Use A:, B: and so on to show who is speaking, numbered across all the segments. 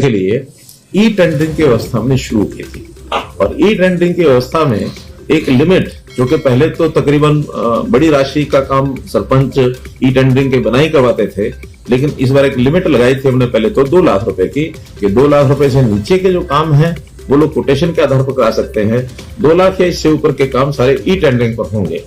A: के लिए e tendering की व्यवस्था हमने शुरू की थी। और ई टेंडरिंग की व्यवस्था में एक लिमिट, जो कि पहले तो तकरीबन बड़ी राशि का काम सरपंच ई टेंडरिंग के बनाई करवाते थे, लेकिन इस बार एक लिमिट लगाई थी हमने पहले तो 2 लाख रुपए की, कि 2 लाख रुपए से नीचे के जो काम है वो लोग कोटेशन के आधार पर करा सकते हैं। 2 लाख या इससे ऊपर के काम सारे ई टेंडरिंग पर होंगे।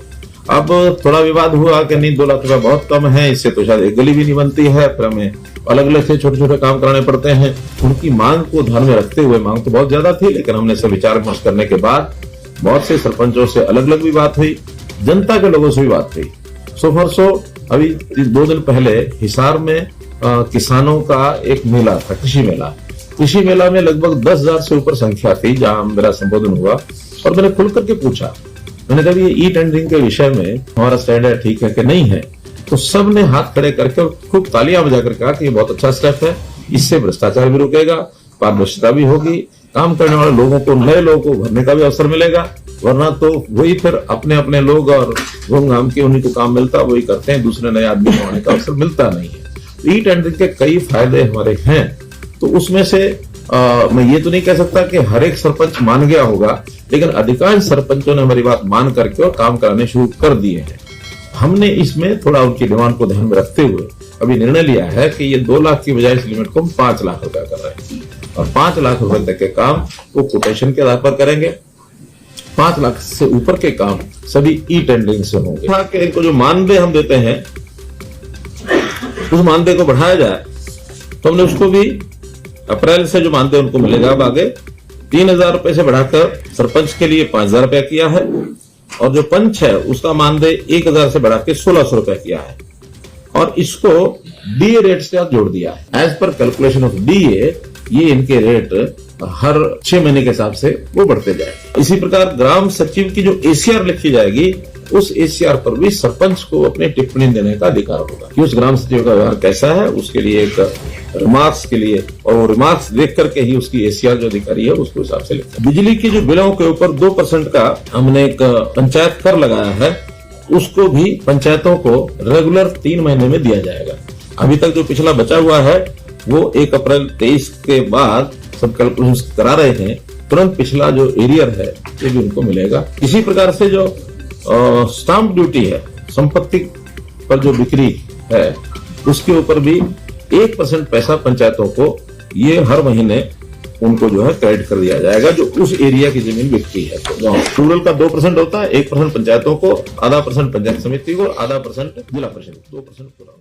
A: अब थोड़ा विवाद हुआ कि नहीं 2 लाख रुपए बहुत कम है, इससे तो शायद एक गली भी नहीं बनती है, फिर हमें अलग अलग से छोटे छोटे काम कराने पड़ते हैं। उनकी मांग को ध्यान में रखते हुए, मांग तो बहुत ज्यादा थी, लेकिन हमने सब विचार विमर्श करने के बाद बहुत से सरपंचों से अलग अलग भी बात हुई, जनता के लोगों से भी बात हुई। सो फॉर सो अभी 2 दिन पहले हिसार में किसानों का एक मेला था, कृषि मेला। कृषि मेला में लगभग 10,000 से ऊपर संख्या थी जहां मेरा संबोधन हुआ, और मैंने खुल करके पूछा, मैंने कहा ये ई टेंडरिंग के विषय में हमारा स्टैंड है, ठीक है कि नहीं है? तो सब ने हाथ खड़े करके और खूब तालियां बजाकर कहा कि ये बहुत अच्छा स्टेप है, इससे भ्रष्टाचार भी रुकेगा, पारदर्शिता भी होगी, काम करने वाले लोगों को, नए लोगों को भरने का भी अवसर मिलेगा, वरना तो वही फिर अपने अपने लोग और घूम घाम के उन्हीं को काम मिलता वही करते हैं, दूसरे नए आदमी होने का अवसर मिलता नहीं है। ई टेंडरिंग के कई फायदे हमारे हैं, तो उसमें से मैं ये तो नहीं कह सकता कि हर एक सरपंच मान गया होगा, लेकिन अधिकांश सरपंचों ने हमारी बात मान करके और काम कराने शुरू कर दिए हैं। हमने इसमें थोड़ा उनकी डिमांड को ध्यान में रखते हुए अभी निर्णय लिया है कि ये 2 लाख की बजाय इस लिमिट को हम 5 लाख रुपया कर रहे हैं, और 5 लाख रुपए तक के काम वो कोटेशन के आधार पर करेंगे। 5 लाख से ऊपर के काम सभी ई टेंडरिंग से होंगे। इनको जो मानदेय हम देते हैं उस मानदेय को बढ़ाया जाए, तो हमने उसको भी अप्रैल से जो मानदेय उनको मिलेगा अब आगे 3,000 रुपए से बढ़ाकर सरपंच के लिए 5,000 रुपया किया है, और जो पंच है उसका मानदेय 1,000 से बढ़ा के 1,600 रुपया किया है, और इसको डीए रेट से जोड़ दिया है। As per calculation of DA ये इनके रेट हर 6 महीने के हिसाब से वो बढ़ते जाए। इसी प्रकार ग्राम सचिव की जो एसीआर लिखी जाएगी, उस एसीआर पर भी सरपंच को अपनी टिप्पणी देने का अधिकार होगा कि उस ग्राम सचिव का व्यवहार कैसा है, उसके लिए एक रिमार्क्स के लिए, और वो रिमार्क्स देख करके ही उसकी एसीआर जो अधिकारी है उसके हिसाब से लिखा। बिजली की जो बिलों के ऊपर 2% का हमने एक पंचायत कर लगाया है, उसको भी पंचायतों को रेगुलर 3 महीने में दिया जाएगा। अभी तक जो पिछला बचा हुआ है वो 1 अप्रैल 23 के बाद सब कैलकुलेशन करा रहे हैं, तुरंत पिछला जो एरियर है ये भी उनको मिलेगा। इसी प्रकार से जो स्टाम्प ड्यूटी है, संपत्ति पर जो बिक्री है, उसके ऊपर भी 1% पैसा पंचायतों को ये हर महीने उनको जो है क्रेडिट कर दिया जाएगा, जो उस एरिया की जमीन बिकती है। तो रूरल का 2% होता है, 1% पंचायतों को, 0.5% पंचायत समिति को, 0.5% जिला परिषद, 2% पूरा।